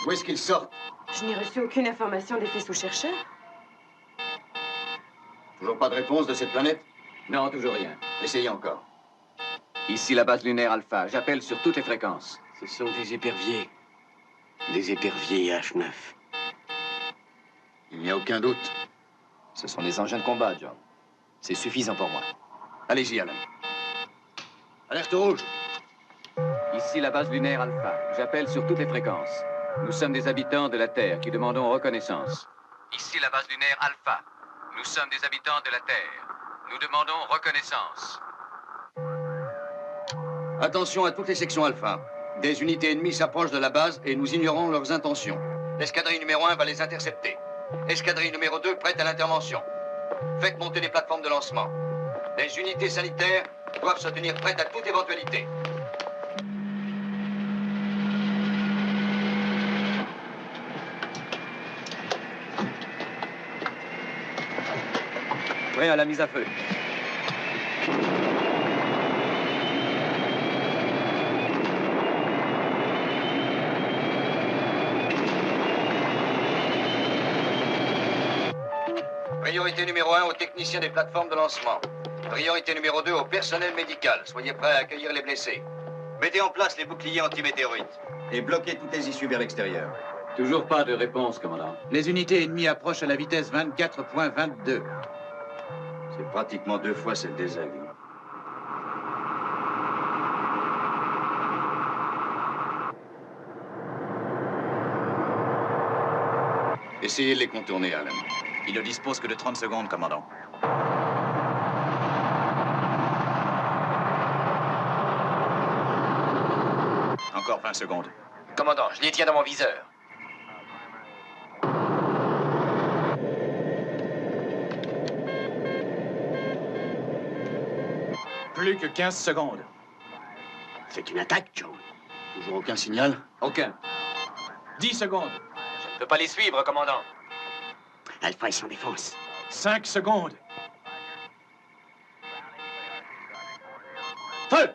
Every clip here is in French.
Où est-ce qu'ils sortent? Je n'ai reçu aucune information des faisceaux chercheurs. Toujours pas de réponse de cette planète? Non, toujours rien. Essayez encore. Ici la base lunaire Alpha. J'appelle sur toutes les fréquences. Ce sont des éperviers. Des éperviers H9. Il n'y a aucun doute. Ce sont des engins de combat, John. C'est suffisant pour moi. Allez-y, Alan. Alerte rouge. Ici la base lunaire Alpha. J'appelle sur toutes les fréquences. Nous sommes des habitants de la Terre qui demandons reconnaissance. Ici la base lunaire Alpha. Nous sommes des habitants de la Terre. Nous demandons reconnaissance. Attention à toutes les sections Alpha. Des unités ennemies s'approchent de la base et nous ignorons leurs intentions. L'escadrille numéro 1 va les intercepter. Escadrille numéro 2 prête à l'intervention. Faites monter les plateformes de lancement. Les unités sanitaires doivent se tenir prêtes à toute éventualité. Prêt à la mise à feu. Priorité numéro 1 aux techniciens des plateformes de lancement. Priorité numéro 2 au personnel médical. Soyez prêts à accueillir les blessés. Mettez en place les boucliers antimétéorites. Et bloquez toutes les issues vers l'extérieur. Toujours pas de réponse, commandant. Les unités ennemies approchent à la vitesse 24.22. C'est pratiquement 2 fois cette désaigle. Essayez de les contourner, Alan. Il ne dispose que de 30 secondes, commandant. Encore 20 secondes. Commandant, je les tiens dans mon viseur. Plus que 15 secondes. C'est une attaque, John. Toujours aucun signal? Aucun. 10 secondes. Je ne peux pas les suivre, commandant. Alpha est sans défense. 5 secondes. Feu!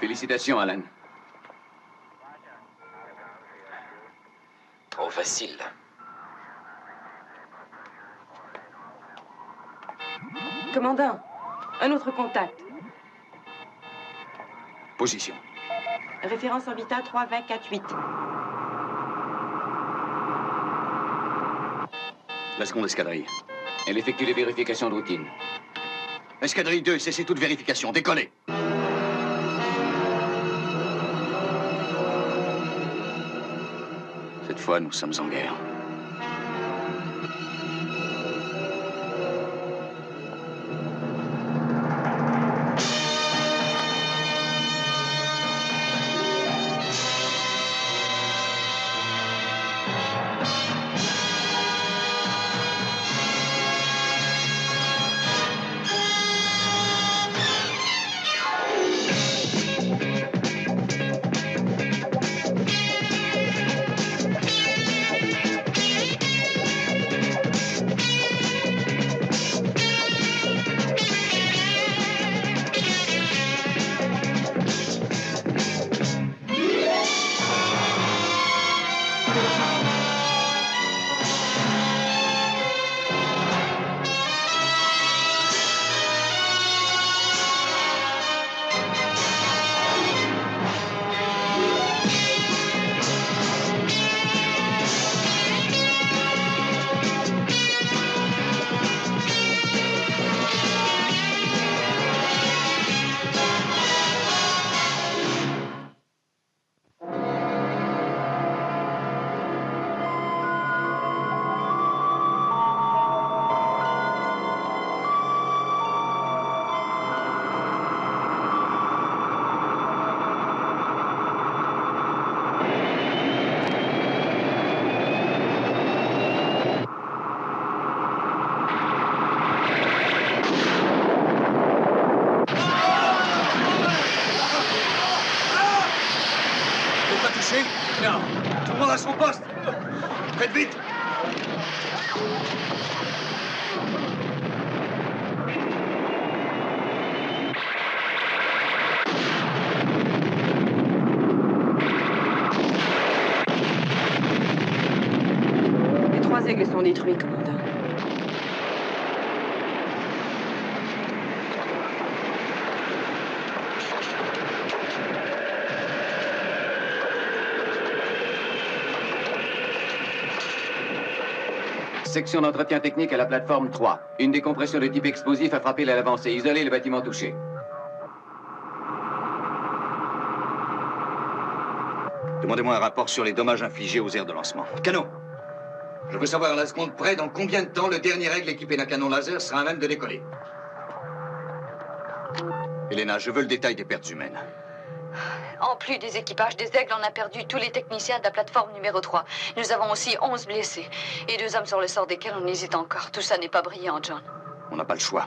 Félicitations, Alan. Trop facile. Commandant, un autre contact. Position. Référence orbital 32048. La seconde escadrille. Elle effectue les vérifications de routine. Escadrille 2, cessez toute vérification. Décollez. Cette fois, nous sommes en guerre. Non. Tout le monde à son poste! Faites vite! Les 3 aigles sont détruits, commandant. Section d'entretien technique à la plateforme 3. Une décompression de type explosif a frappé à l'avancée. Isolez le bâtiment touché. Demandez-moi un rapport sur les dommages infligés aux aires de lancement. Cano! Je veux savoir à la seconde près dans combien de temps le dernier aigle équipé d'un canon laser sera à même de décoller. Elena, je veux le détail des pertes humaines. En plus des équipages des aigles, on a perdu tous les techniciens de la plateforme numéro 3. Nous avons aussi 11 blessés. Et 2 hommes sur le sort desquels on hésite encore. Tout ça n'est pas brillant, John. On n'a pas le choix.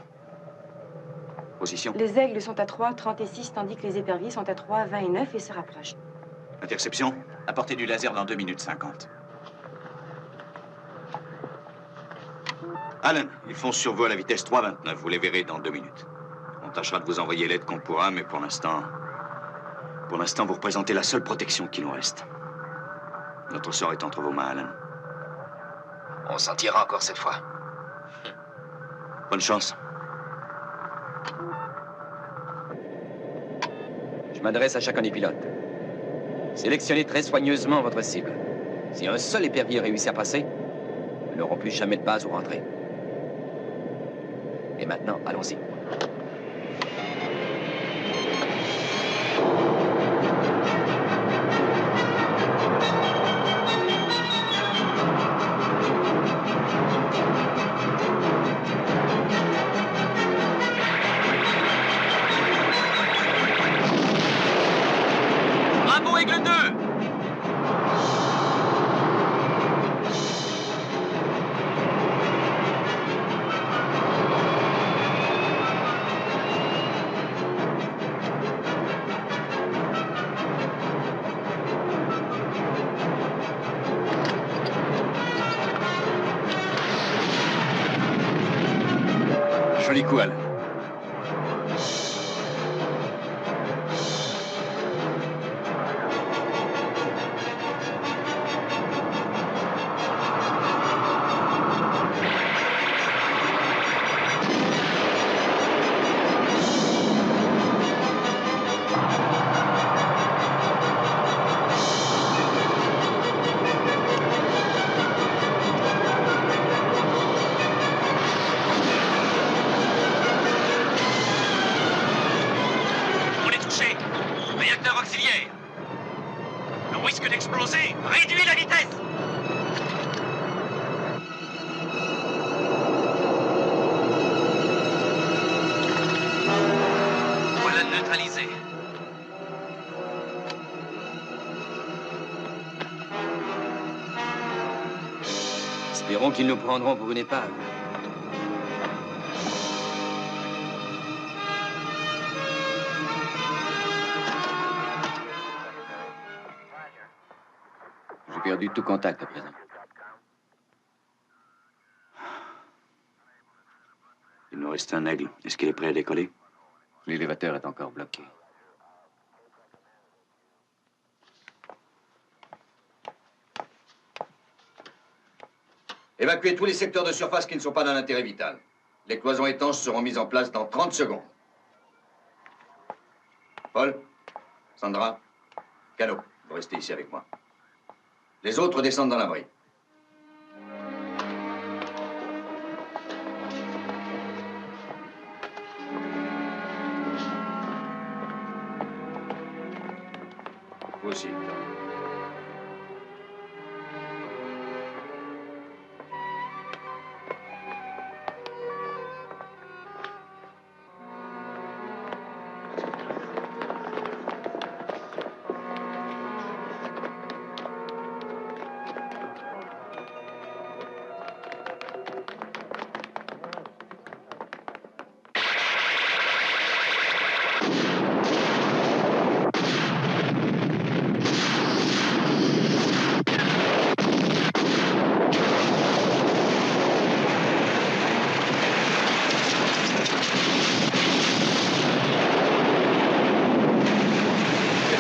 Position. Les aigles sont à 3, 36, tandis que les éperviers sont à 3, 20 et 9 et se rapprochent. Interception. Apportez du laser dans 2 minutes 50. Allen, ils foncent sur vous à la vitesse 3,29. Vous les verrez dans 2 minutes. On tâchera de vous envoyer l'aide qu'on pourra, mais pour l'instant, vous représentez la seule protection qui nous reste. Notre sort est entre vos mains, Allen. On s'en tirera encore cette fois. Bonne chance. Je m'adresse à chacun des pilotes. Sélectionnez très soigneusement votre cible. Si un seul épervier réussit à passer, nous n'aurons plus jamais de base où rentrer. Et maintenant, allons-y. Bravo, Aigle 2! Joli coup, Allen. On est touché. Réacteur auxiliaire. Le risque d'exploser. Réduis la vitesse. Voilà neutralisé. Espérons qu'ils nous prendront pour une épave. J'ai perdu tout contact à présent. Il nous reste un aigle. Est-ce qu'il est prêt à décoller? L'élévateur est encore bloqué. Évacuez tous les secteurs de surface qui ne sont pas d'un intérêt vital. Les cloisons étanches seront mises en place dans 30 secondes. Paul, Sandra, Cano, vous restez ici avec moi. Les autres descendent dans l'abri. Vous aussi, Victor.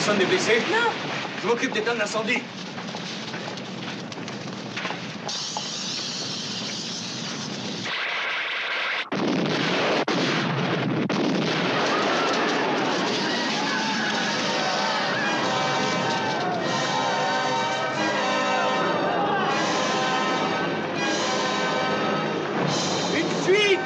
Personne n'est blessé? Non! Je m'occupe d'éteindre l'incendie. Une fuite!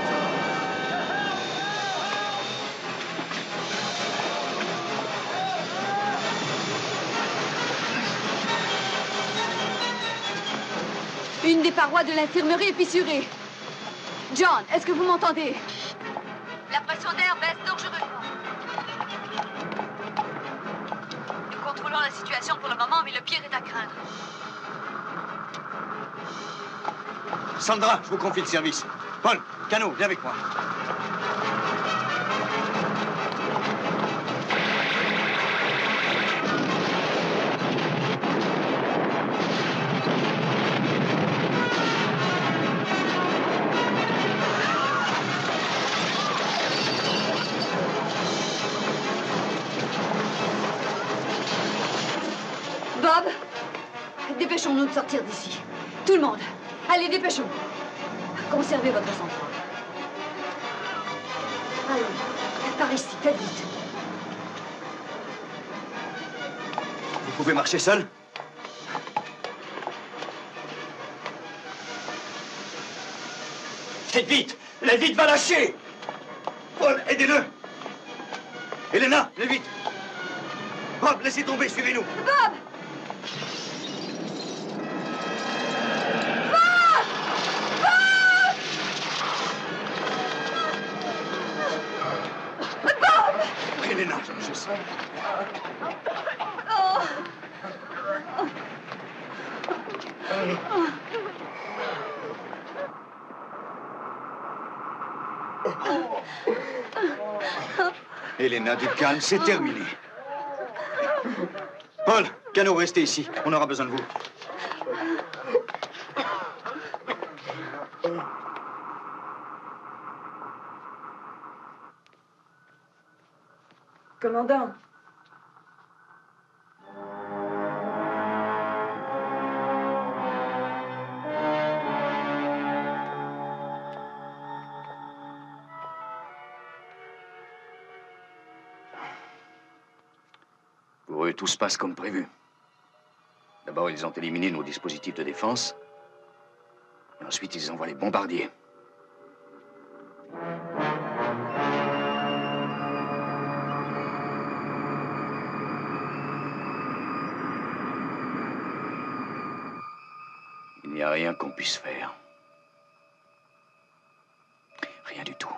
Une des parois de l'infirmerie est fissurée. John, est-ce que vous m'entendez? La pression d'air baisse dangereusement. Nous contrôlons la situation pour le moment, mais le pire est à craindre. Sandra, je vous confie le service. Paul, Cano, viens avec moi. Bob, dépêchons-nous de sortir d'ici. Tout le monde, allez, dépêchons. Conservez votre sang-froid. Allez, par ici, faites vite. Vous pouvez marcher seul? Faites vite! La vite va lâcher! Paul, aidez-le! Elena, venez vite! Bob, laissez tomber, suivez-nous! Bob! Elena, je sais. Elena, du calme, c'est terminé. Paul, Cano, restez ici. On aura besoin de vous. Commandant. Pour eux, tout se passe comme prévu. D'abord, ils ont éliminé nos dispositifs de défense. Et ensuite, ils envoient les bombardiers. Il n'y a rien qu'on puisse faire. Rien du tout.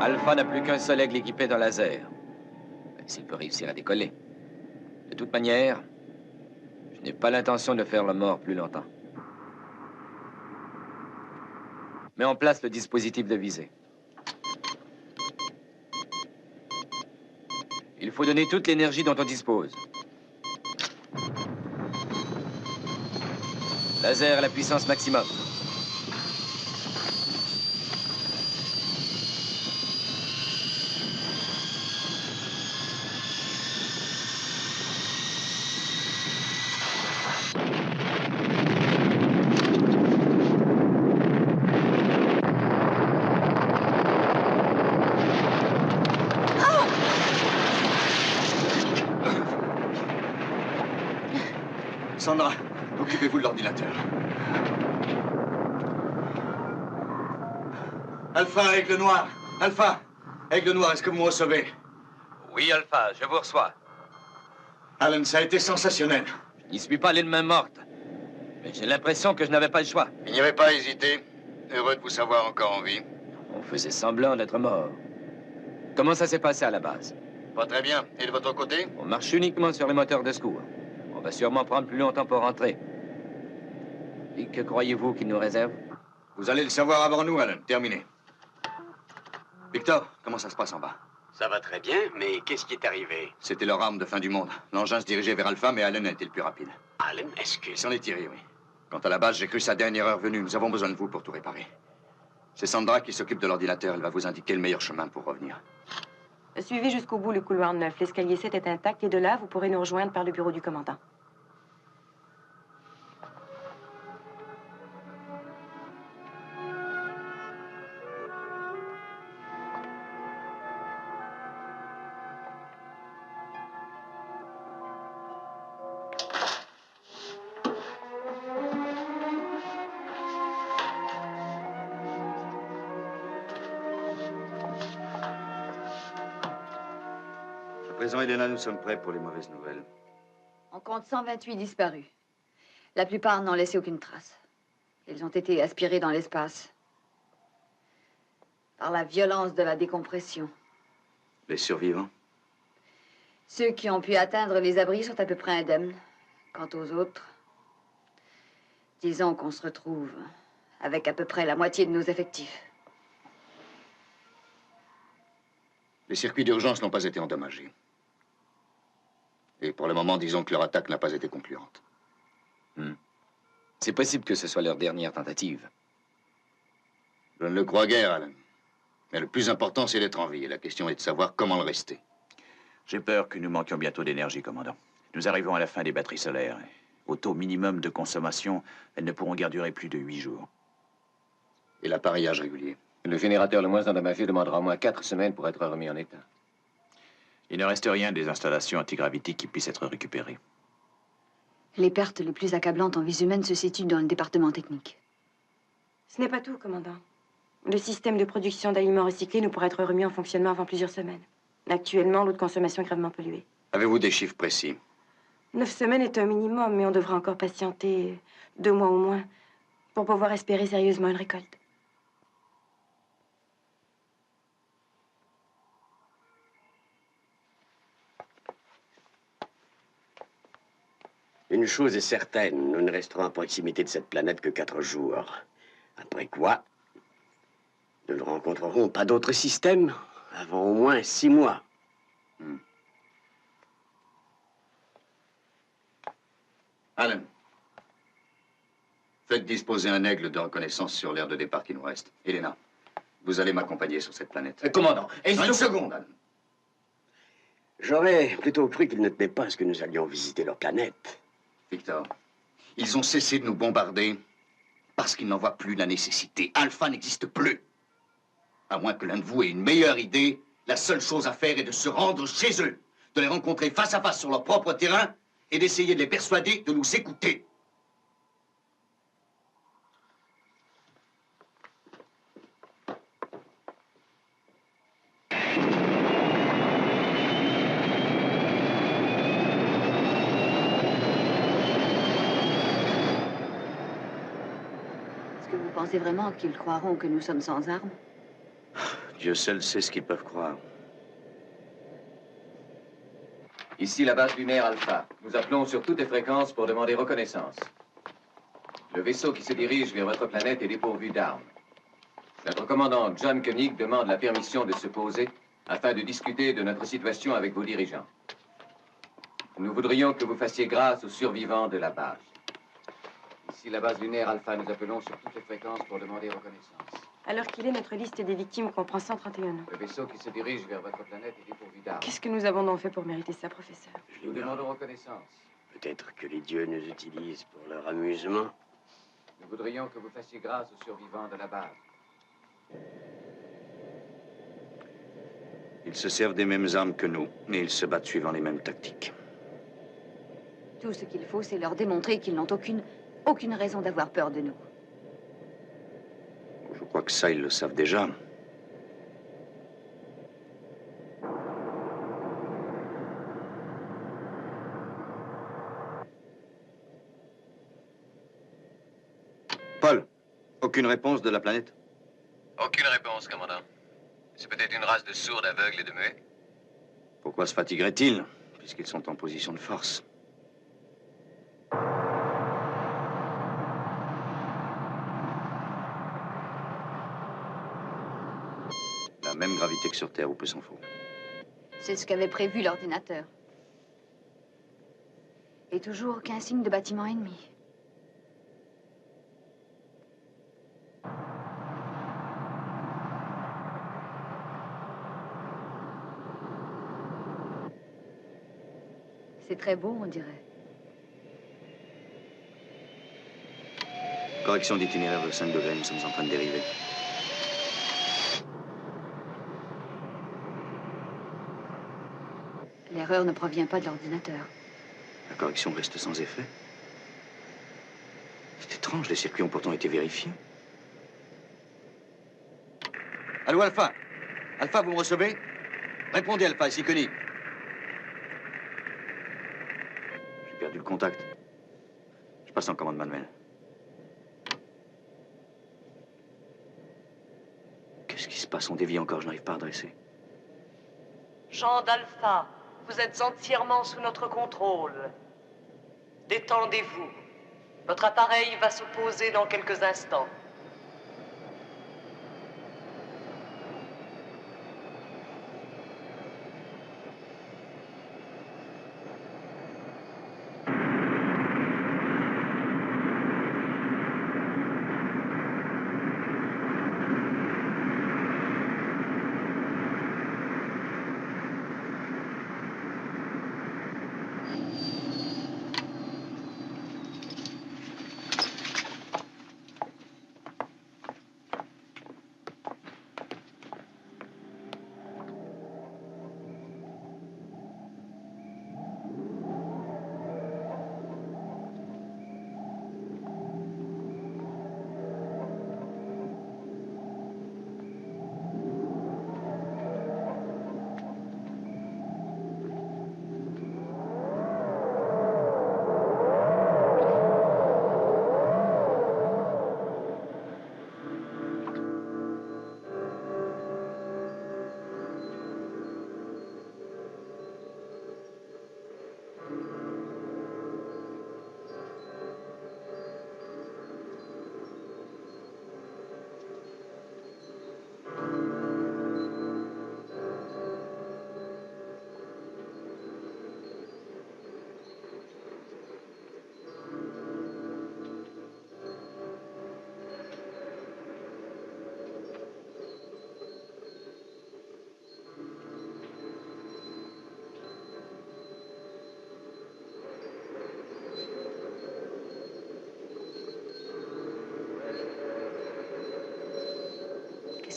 Alpha n'a plus qu'un seul aigle équipé d'un laser. S'il peut réussir à décoller. De toute manière, je n'ai pas l'intention de faire le mort plus longtemps. Mets en place le dispositif de visée. Il faut donner toute l'énergie dont on dispose. Laser à la puissance maximum. Sandra, occupez-vous de l'ordinateur. Alpha, Aigle Noir. Alpha, Aigle Noir, est-ce que vous me recevez? Oui, Alpha, je vous reçois. Alan, ça a été sensationnel. Je n'y suis pas les mains mortes. Mais j'ai l'impression que je n'avais pas le choix. Il n'y avait pas à hésiter. Heureux de vous savoir encore en vie. On faisait semblant d'être mort. Comment ça s'est passé à la base? Pas très bien. Et de votre côté? On marche uniquement sur les moteurs de secours. On va sûrement prendre plus longtemps pour rentrer. Et que croyez-vous qu'il nous réserve? Vous allez le savoir avant nous, Alan. Terminé. Victor, comment ça se passe en bas? Ça va très bien, mais qu'est-ce qui est arrivé? C'était leur arme de fin du monde. L'engin se dirigeait vers Alpha, mais Alan a été le plus rapide. Alan, est-ce que... Il s'en est tiré, oui. Quant à la base, j'ai cru sa dernière heure venue. Nous avons besoin de vous pour tout réparer. C'est Sandra qui s'occupe de l'ordinateur. Elle va vous indiquer le meilleur chemin pour revenir. Suivez jusqu'au bout le couloir 9. L'escalier 7 est intact et de là, vous pourrez nous rejoindre par le bureau du commandant. À présent, Elena, nous sommes prêts pour les mauvaises nouvelles. On compte 128 disparus. La plupart n'ont laissé aucune trace. Ils ont été aspirés dans l'espace par la violence de la décompression. Les survivants? Ceux qui ont pu atteindre les abris sont à peu près indemnes. Quant aux autres, disons qu'on se retrouve avec à peu près la moitié de nos effectifs. Les circuits d'urgence n'ont pas été endommagés. Et pour le moment, disons que leur attaque n'a pas été concluante. C'est possible que ce soit leur dernière tentative. Je ne le crois guère, Alan. Mais le plus important, c'est d'être en vie. Et la question est de savoir comment le rester. J'ai peur que nous manquions bientôt d'énergie, commandant. Nous arrivons à la fin des batteries solaires. Au taux minimum de consommation, elles ne pourront guère durer plus de 8 jours. Et l'appareillage régulier? Le générateur le moins endommagé demandera au moins 4 semaines pour être remis en état. Il ne reste rien des installations antigravitiques qui puissent être récupérées. Les pertes les plus accablantes en vie humaine se situent dans le département technique. Ce n'est pas tout, commandant. Le système de production d'aliments recyclés ne pourra être remis en fonctionnement avant plusieurs semaines. Actuellement, l'eau de consommation est gravement polluée. Avez-vous des chiffres précis? 9 semaines est un minimum, mais on devra encore patienter 2 mois au moins pour pouvoir espérer sérieusement une récolte. Une chose est certaine, nous ne resterons à proximité de cette planète que 4 jours. Après quoi, nous ne rencontrerons pas d'autres systèmes avant au moins 6 mois. Alan, faites disposer un aigle de reconnaissance sur l'aire de départ qui nous reste. Elena, vous allez m'accompagner sur cette planète. Commandant, Une seconde, Alan. J'aurais plutôt cru qu'ils ne tenaient pas à ce que nous allions visiter leur planète. Victor, ils ont cessé de nous bombarder parce qu'ils n'en voient plus la nécessité. Alpha n'existe plus. À moins que l'un de vous ait une meilleure idée, la seule chose à faire est de se rendre chez eux, de les rencontrer face à face sur leur propre terrain et d'essayer de les persuader de nous écouter. Est-ce que vous pensez vraiment qu'ils croiront que nous sommes sans armes? Dieu seul sait ce qu'ils peuvent croire. Ici la base lunaire Alpha. Nous appelons sur toutes les fréquences pour demander reconnaissance. Le vaisseau qui se dirige vers votre planète est dépourvu d'armes. Notre commandant John Koenig demande la permission de se poser afin de discuter de notre situation avec vos dirigeants. Nous voudrions que vous fassiez grâce aux survivants de la base. Ici la base lunaire Alpha, nous appelons sur toutes les fréquences pour demander reconnaissance. Alors qu'il est, notre liste des victimes comprend 131 noms. Le vaisseau qui se dirige vers votre planète est dépourvu d'armes. Qu'est-ce que nous avons donc fait pour mériter ça, professeur? Nous demandons reconnaissance. Peut-être que les dieux nous utilisent pour leur amusement. Nous voudrions que vous fassiez grâce aux survivants de la base. Ils se servent des mêmes armes que nous, mais ils se battent suivant les mêmes tactiques. Tout ce qu'il faut, c'est leur démontrer qu'ils n'ont aucune raison d'avoir peur de nous. Je crois que ça, ils le savent déjà. Paul, aucune réponse de la planète? Aucune réponse, commandant. C'est peut-être une race de sourds, d'aveugles et de muets. Pourquoi se fatigueraient-ils, puisqu'ils sont en position de force? même gravité que sur Terre, ou peu s'en faut. C'est ce qu'avait prévu l'ordinateur. Et toujours aucun signe de bâtiment ennemi. C'est très beau, on dirait. Correction d'itinéraire de 5 degrés, nous sommes en train de dériver. L'erreur ne provient pas de l'ordinateur. La correction reste sans effet. C'est étrange, les circuits ont pourtant été vérifiés. Allô, Alpha? Alpha, vous me recevez? Répondez, Alpha, ici Connie. J'ai perdu le contact. Je passe en commande manuelle. Qu'est-ce qui se passe? On dévie encore, je n'arrive pas à redresser. Jean d'Alpha, vous êtes entièrement sous notre contrôle. Détendez-vous. Votre appareil va se poser dans quelques instants.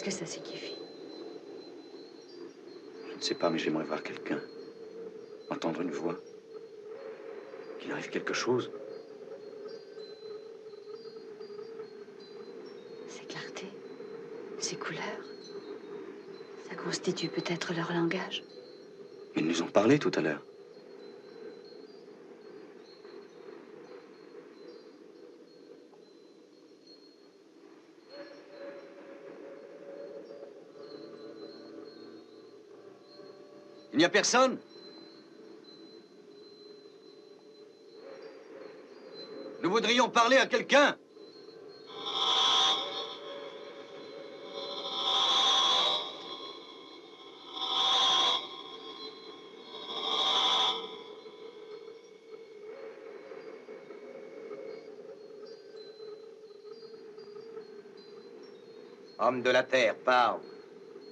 Qu'est-ce que ça signifie? Je ne sais pas, mais j'aimerais voir quelqu'un. Entendre une voix. Qu'il arrive quelque chose. Ces clartés, ces couleurs, ça constitue peut-être leur langage. Ils nous ont parlé tout à l'heure. Il n'y a personne? Nous voudrions parler à quelqu'un. Homme de la Terre, parle.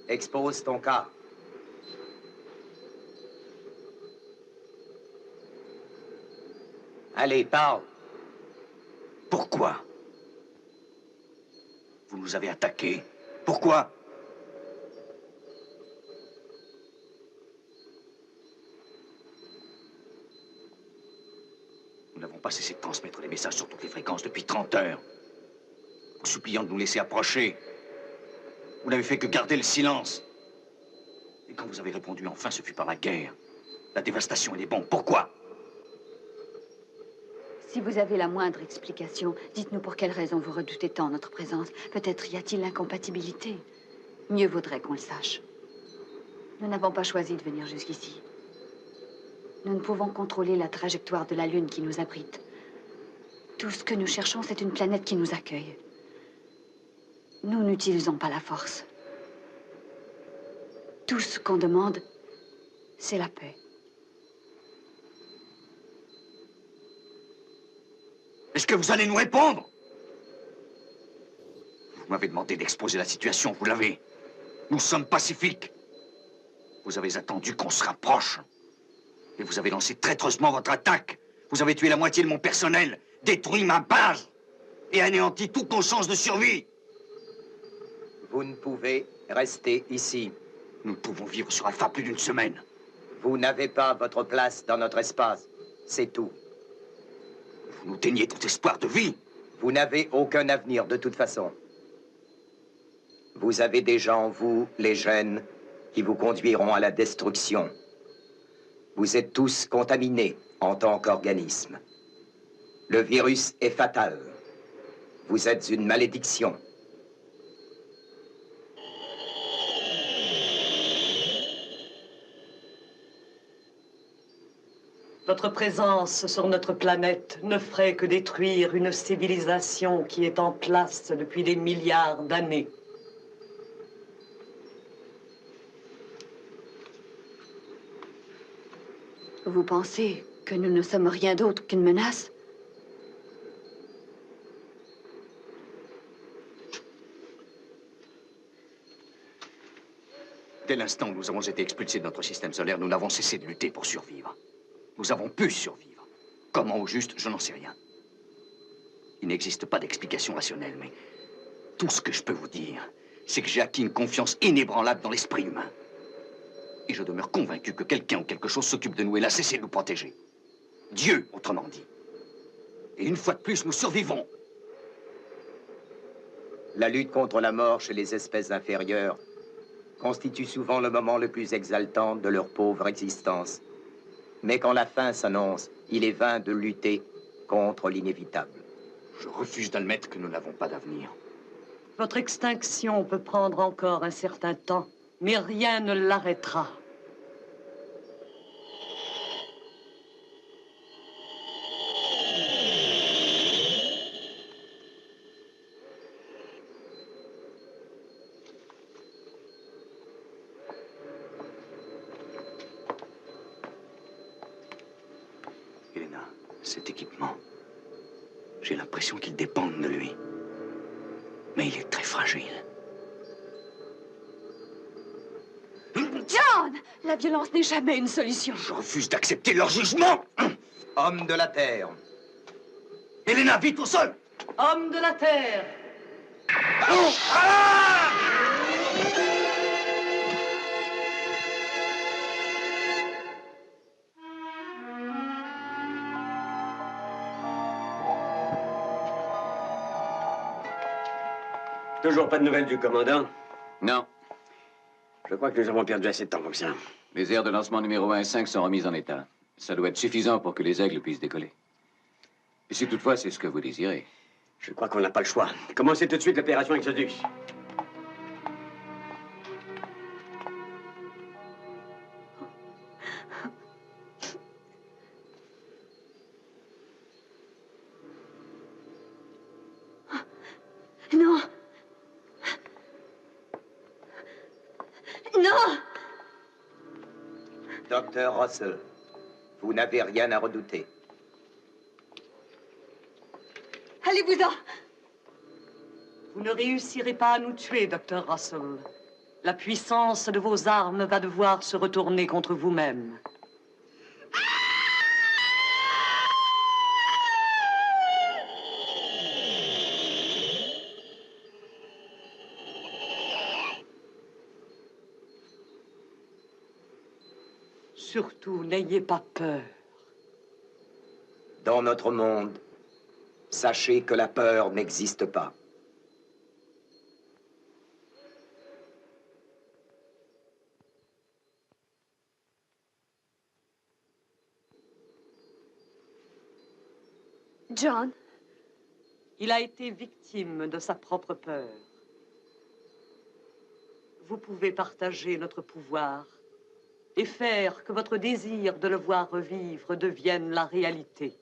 Expose ton cas. Allez, parle. Pourquoi? Vous nous avez attaqués. Pourquoi? Nous n'avons pas cessé de transmettre des messages sur toutes les fréquences depuis 30 heures. Vous suppliant de nous laisser approcher. Vous n'avez fait que garder le silence. Et quand vous avez répondu enfin, ce fut par la guerre, la dévastation et les bombes. Pourquoi? Si vous avez la moindre explication, dites-nous pour quelle raison vous redoutez tant notre présence. Peut-être y a-t-il incompatibilité. Mieux vaudrait qu'on le sache. Nous n'avons pas choisi de venir jusqu'ici. Nous ne pouvons contrôler la trajectoire de la Lune qui nous abrite. Tout ce que nous cherchons, c'est une planète qui nous accueille. Nous n'utilisons pas la force. Tout ce qu'on demande, c'est la paix. Est-ce que vous allez nous répondre? Vous m'avez demandé d'exposer la situation, vous l'avez. Nous sommes pacifiques. Vous avez attendu qu'on se rapproche. Et vous avez lancé traîtreusement votre attaque. Vous avez tué la moitié de mon personnel, détruit ma base et anéanti toutes nos chances de survie. Vous ne pouvez rester ici. Nous pouvons vivre sur Alpha plus d'une semaine. Vous n'avez pas votre place dans notre espace. C'est tout. Vous nous déniez tout espoir de vie. Vous n'avez aucun avenir de toute façon. Vous avez déjà en vous les gènes qui vous conduiront à la destruction. Vous êtes tous contaminés en tant qu'organisme. Le virus est fatal. Vous êtes une malédiction. Votre présence sur notre planète ne ferait que détruire une civilisation qui est en place depuis des milliards d'années. Vous pensez que nous ne sommes rien d'autre qu'une menace? Dès l'instant où nous avons été expulsés de notre système solaire, nous n'avons cessé de lutter pour survivre. Nous avons pu survivre. Comment au juste, je n'en sais rien. Il n'existe pas d'explication rationnelle, mais tout ce que je peux vous dire, c'est que j'ai acquis une confiance inébranlable dans l'esprit humain. Et je demeure convaincu que quelqu'un ou quelque chose s'occupe de nous et n'a cessé de nous protéger. Dieu, autrement dit. Et une fois de plus, nous survivons. La lutte contre la mort chez les espèces inférieures constitue souvent le moment le plus exaltant de leur pauvre existence. Mais quand la fin s'annonce, il est vain de lutter contre l'inévitable. Je refuse d'admettre que nous n'avons pas d'avenir. Votre extinction peut prendre encore un certain temps, mais rien ne l'arrêtera. Elena, cet équipement, j'ai l'impression qu'il dépend de lui. Mais il est très fragile. John! La violence n'est jamais une solution. Je refuse d'accepter leur jugement. Homme de la Terre. Elena, vite au sol. Homme de la Terre! Toujours pas de nouvelles du commandant? Non. Je crois que nous avons perdu assez de temps comme ça. Les aires de lancement numéro 1 et 5 sont remises en état. Ça doit être suffisant pour que les aigles puissent décoller. Et si toutefois c'est ce que vous désirez. Je crois qu'on n'a pas le choix. Commencez tout de suite l'opération Exodus. Non! Non! Docteur Russell, vous n'avez rien à redouter. Allez-vous-en! Vous ne réussirez pas à nous tuer, Dr. Russell. La puissance de vos armes va devoir se retourner contre vous-même. Surtout, n'ayez pas peur. Dans notre monde, sachez que la peur n'existe pas. John? Il a été victime de sa propre peur. Vous pouvez partager notre pouvoir et faire que votre désir de le voir revivre devienne la réalité.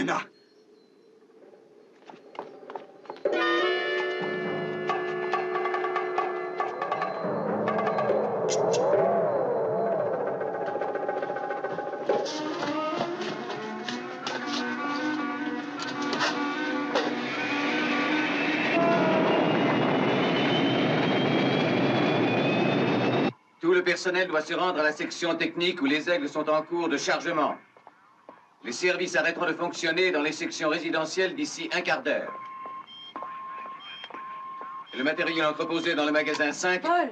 Elena! Tout le personnel doit se rendre à la section technique où les aigles sont en cours de chargement. Les services arrêteront de fonctionner dans les sections résidentielles d'ici un quart d'heure. Le matériel entreposé dans le magasin 5... Paul,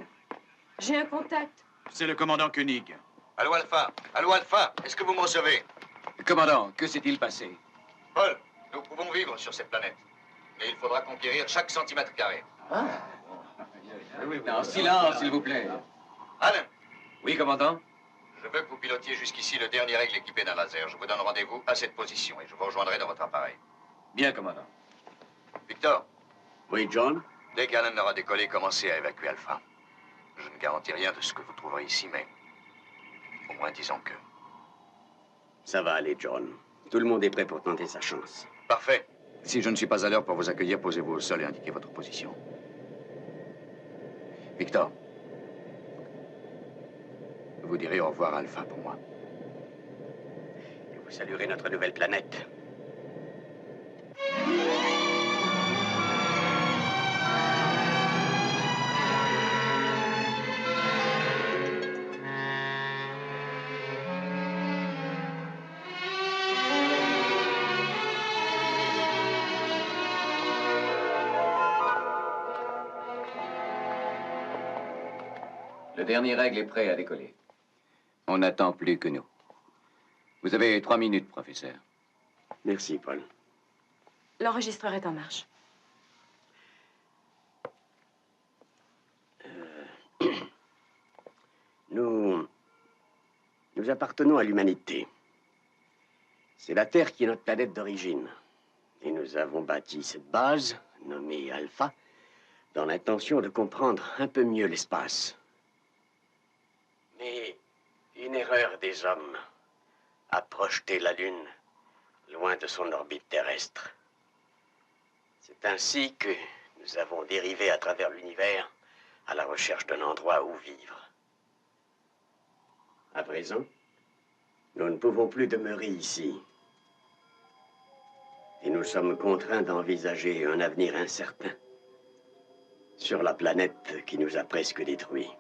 j'ai un contact. C'est le commandant Koenig. Allô, Alpha. Allô, Alpha. Est-ce que vous me recevez? Commandant, que s'est-il passé? Paul, nous pouvons vivre sur cette planète. Mais il faudra conquérir chaque centimètre carré. Non, silence, s'il vous plaît. Alan, Oui, commandant? je veux que vous pilotiez jusqu'ici le dernier aigle équipé d'un laser. Je vous donne rendez-vous à cette position et je vous rejoindrai dans votre appareil. Bien, commandant. Victor, Oui, John? dès qu'Alan aura décollé, commencez à évacuer Alpha. Je ne garantis rien de ce que vous trouverez ici, mais au moins disons que... Ça va aller, John. Tout le monde est prêt pour tenter sa chance. Parfait. Si je ne suis pas à l'heure pour vous accueillir, posez-vous au sol et indiquez votre position. Victor, vous direz au revoir à Alpha pour moi. Et vous saluerez notre nouvelle planète. Le dernier aigle est prêt à décoller. On n'attend plus que nous. Vous avez 3 minutes, professeur. Merci, Paul. L'enregistreur est en marche. Nous appartenons à l'humanité. C'est la Terre qui est notre planète d'origine. Et nous avons bâti cette base, nommée Alpha, dans l'intention de comprendre un peu mieux l'espace. Mais une erreur des hommes a projeté la Lune loin de son orbite terrestre. C'est ainsi que nous avons dérivé à travers l'univers à la recherche d'un endroit où vivre. À présent, nous ne pouvons plus demeurer ici. Et nous sommes contraints d'envisager un avenir incertain sur la planète qui nous a presque détruits.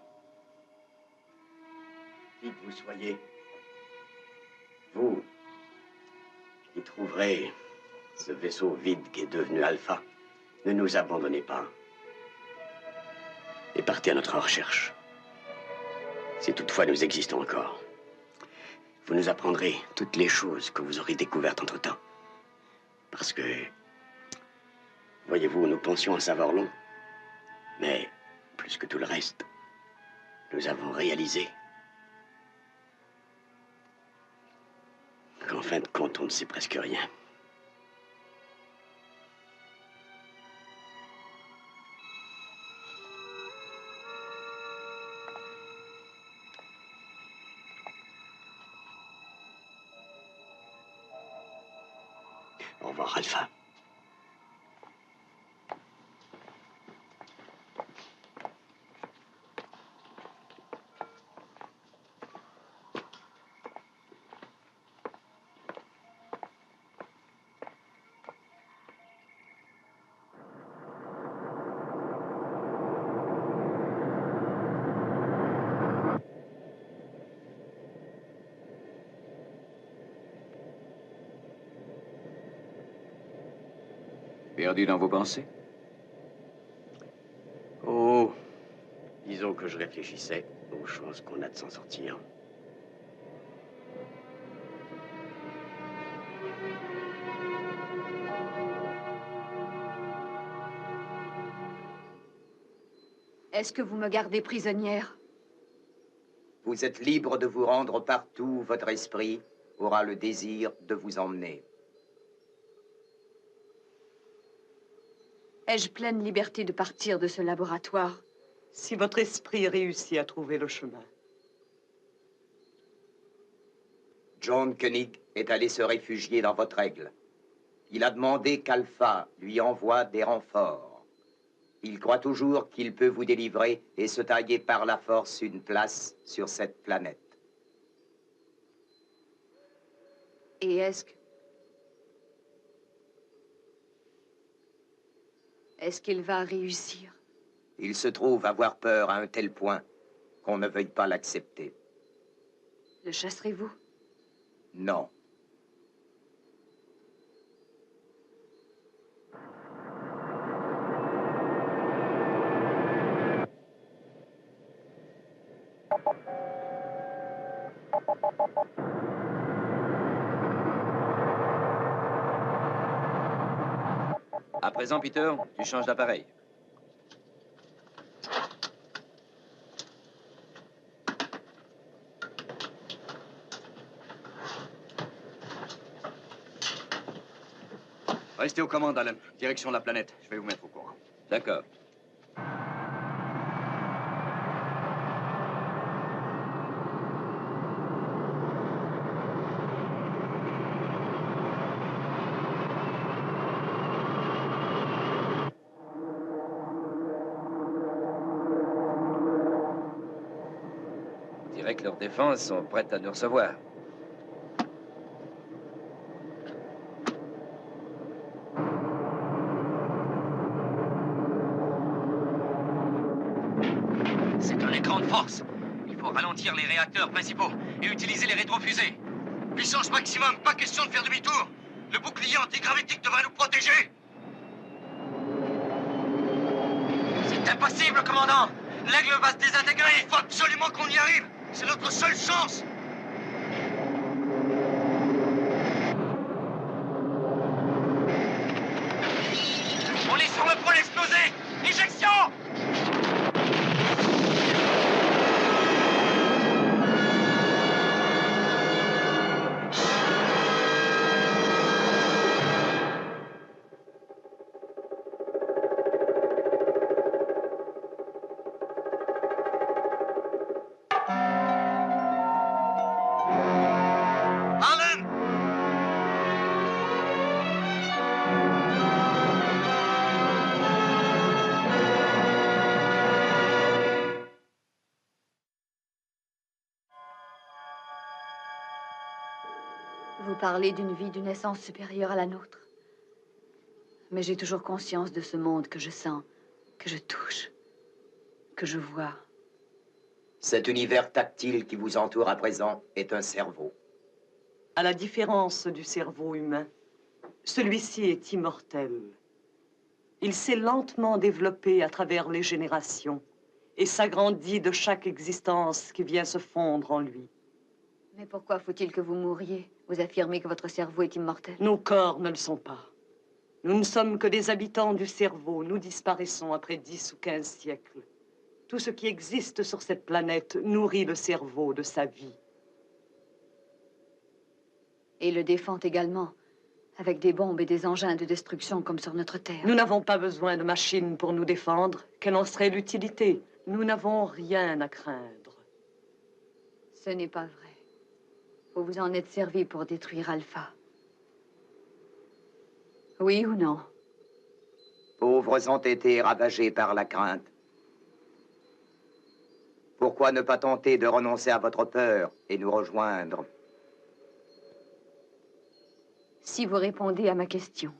Qui que vous soyez, vous qui trouverez ce vaisseau vide qui est devenu Alpha, ne nous abandonnez pas. Et partez à notre recherche. Si toutefois nous existons encore. Vous nous apprendrez toutes les choses que vous aurez découvertes entre-temps. Parce que, voyez-vous, nous pensions en savoir long. Mais, plus que tout le reste, nous avons réalisé qu'en fin de compte, on ne sait presque rien. Au revoir, Alpha. Perdu dans vos pensées? Oh, disons que je réfléchissais aux choses qu'on a de s'en sortir. Est-ce que vous me gardez prisonnière? Vous êtes libre de vous rendre partout où votre esprit aura le désir de vous emmener. Ai-je pleine liberté de partir de ce laboratoire? Si votre esprit réussit à trouver le chemin. John Koenig est allé se réfugier dans votre aigle. Il a demandé qu'Alpha lui envoie des renforts. Il croit toujours qu'il peut vous délivrer et se tailler par la force une place sur cette planète. Et est-ce qu'il va réussir? Il se trouve avoir peur à un tel point qu'on ne veuille pas l'accepter. Le chasserez-vous? Non. À présent, Peter, tu changes d'appareil. Restez aux commandes, Alan. Direction de la planète. Je vais vous mettre au courant. D'accord. On dirait que leurs défenses sont prêtes à nous recevoir. C'est un écran de force. Il faut ralentir les réacteurs principaux et utiliser les rétrofusées. Puissance maximum, pas question de faire demi-tour. Le bouclier antigravitique devrait nous protéger. C'est impossible, commandant. L'aigle va se désintégrer. Il faut absolument qu'on y arrive. C'est notre seule chance. On est sur le point d'exploser. Éjection! Vous parlez d'une vie d'une essence supérieure à la nôtre. Mais j'ai toujours conscience de ce monde que je sens, que je touche, que je vois. Cet univers tactile qui vous entoure à présent est un cerveau. À la différence du cerveau humain, celui-ci est immortel. Il s'est lentement développé à travers les générations et s'agrandit de chaque existence qui vient se fondre en lui. Mais pourquoi faut-il que vous mouriez? Vous affirmez que votre cerveau est immortel. Nos corps ne le sont pas. Nous ne sommes que des habitants du cerveau. Nous disparaissons après 10 ou 15 siècles. Tout ce qui existe sur cette planète nourrit le cerveau de sa vie. Et le défend également, avec des bombes et des engins de destruction comme sur notre Terre. Nous n'avons pas besoin de machines pour nous défendre. Quelle en serait l'utilité? Nous n'avons rien à craindre. Ce n'est pas vrai. Vous vous en êtes servi pour détruire Alpha. Oui ou non? Pauvres entêtés ravagés par la crainte. Pourquoi ne pas tenter de renoncer à votre peur et nous rejoindre? Si vous répondez à ma question.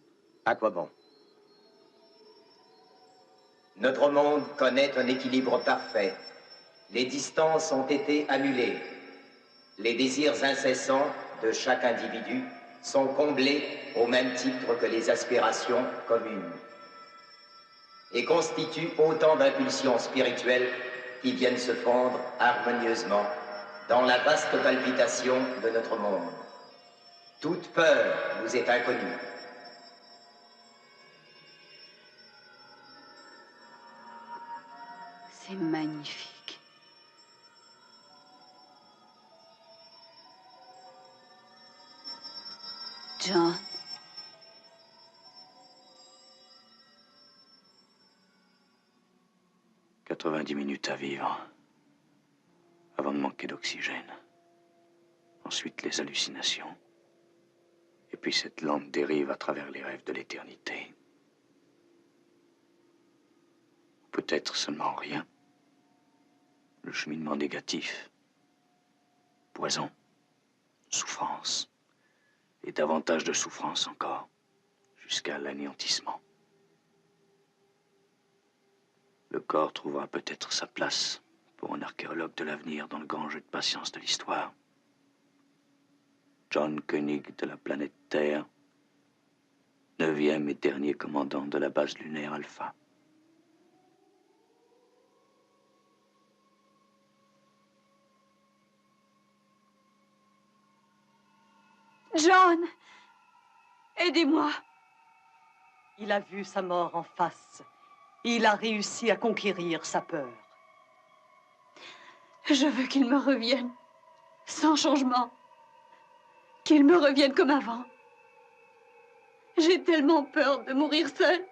À quoi bon? Notre monde connaît un équilibre parfait. Les distances ont été annulées. Les désirs incessants de chaque individu sont comblés au même titre que les aspirations communes et constituent autant d'impulsions spirituelles qui viennent se fondre harmonieusement dans la vaste palpitation de notre monde. Toute peur vous est inconnue. C'est magnifique. John. « 90 minutes à vivre avant de manquer d'oxygène. Ensuite, les hallucinations. Et puis cette lente dérive à travers les rêves de l'éternité. Peut-être seulement rien. Le cheminement négatif. Poison. Souffrance. Et davantage de souffrance encore. Jusqu'à l'anéantissement. Le corps trouvera peut-être sa place pour un archéologue de l'avenir dans le grand jeu de patience de l'histoire. John Koenig de la planète Terre, 9e et dernier commandant de la base lunaire Alpha. John! Aidez-moi! Il a vu sa mort en face. Et il a réussi à conquérir sa peur. Je veux qu'il me revienne, sans changement. Qu'il me revienne comme avant. J'ai tellement peur de mourir seule.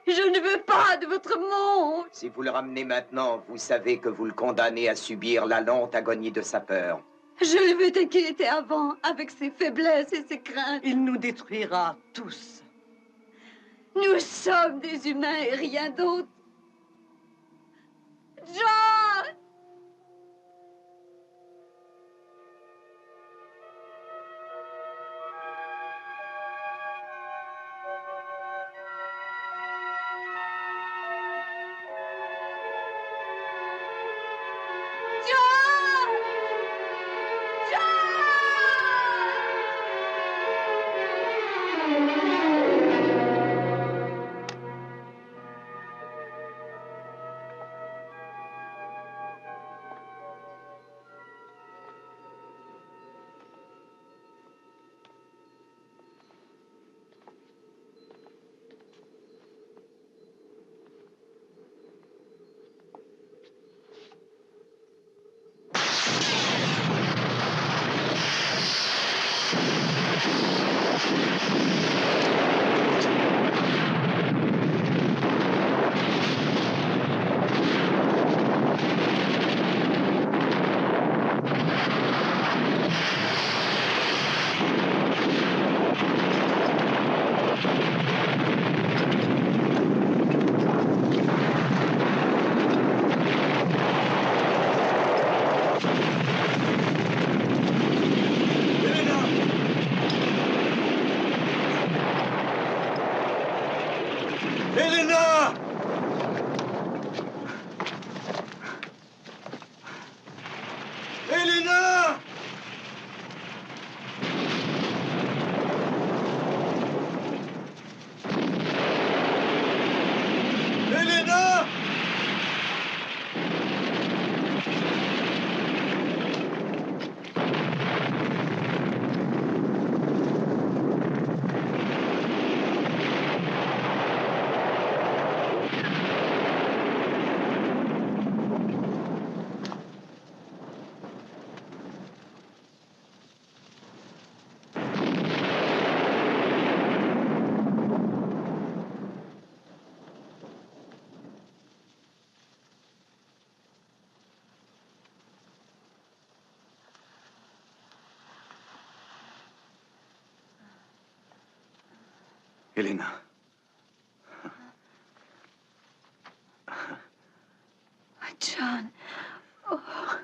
Je ne veux pas de votre monde. Si vous le ramenez maintenant, vous savez que vous le condamnez à subir la lente agonie de sa peur. Je le veux tel qu'il était avant, avec ses faiblesses et ses craintes. Il nous détruira tous. Nous sommes des humains et rien d'autre. John! Elena. John. Oh.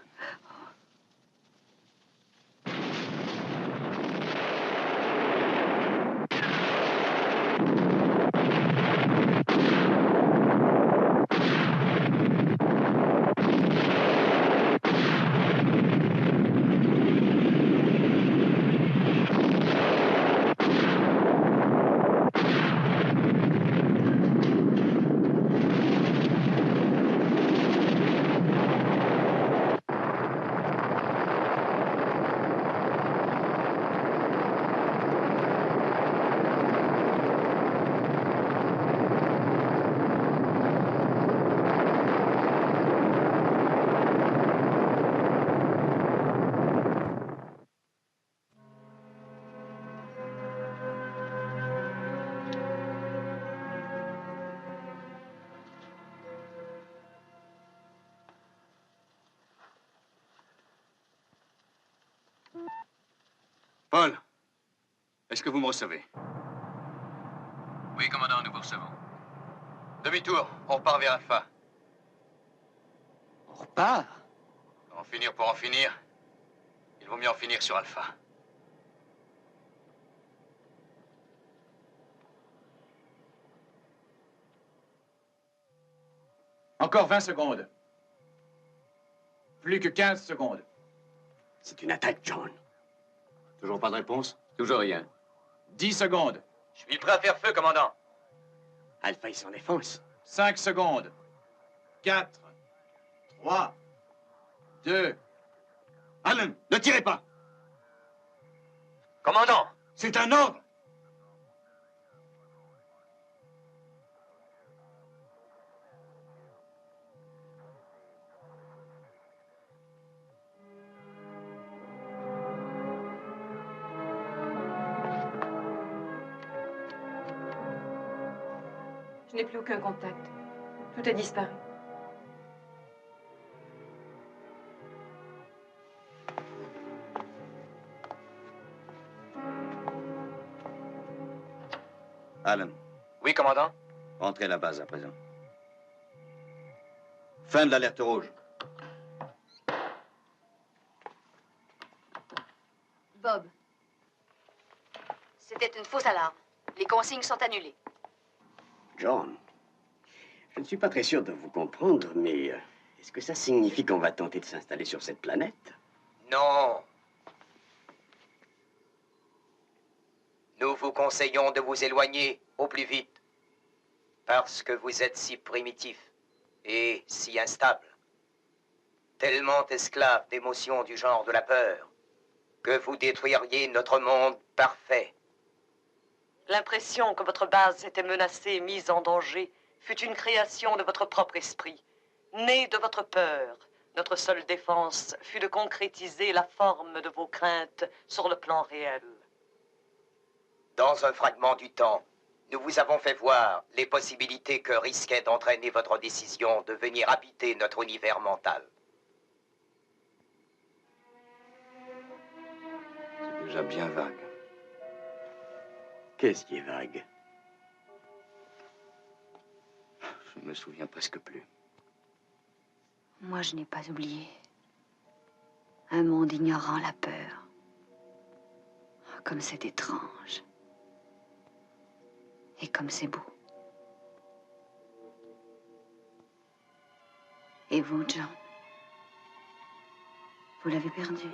Paul. Est-ce que vous me recevez? Oui, commandant, nous vous recevons. Demi-tour, on repart vers Alpha. On repart? En finir pour en finir, il vaut mieux en finir sur Alpha. Encore 20 secondes. Plus que 15 secondes. C'est une attaque, John. Toujours pas de réponse? Toujours rien. 10 secondes. Je suis prêt à faire feu, commandant. Alpha est sans défense. 5 secondes. 4, 3, 2. Allen, ne tirez pas! Commandant! C'est un ordre! Je n'ai plus aucun contact. Tout a disparu. Allen, Oui, commandant? rentrez à la base à présent. Fin de l'alerte rouge. Bob, c'était une fausse alarme. Les consignes sont annulées. John, je ne suis pas très sûr de vous comprendre, mais est-ce que ça signifie qu'on va tenter de s'installer sur cette planète? Non. Nous vous conseillons de vous éloigner au plus vite, parce que vous êtes si primitif et si instable, tellement esclave d'émotions du genre de la peur, que vous détruiriez notre monde parfait. L'impression que votre base était menacée et mise en danger fut une création de votre propre esprit, née de votre peur. Notre seule défense fut de concrétiser la forme de vos craintes sur le plan réel. Dans un fragment du temps, nous vous avons fait voir les possibilités que risquait d'entraîner votre décision de venir habiter notre univers mental. C'est déjà bien vague. Qu'est-ce qui est vague? Je ne me souviens presque plus. Moi, je n'ai pas oublié. Un monde ignorant la peur. Comme c'est étrange. Et comme c'est beau. Et vous, John? Vous l'avez perdu.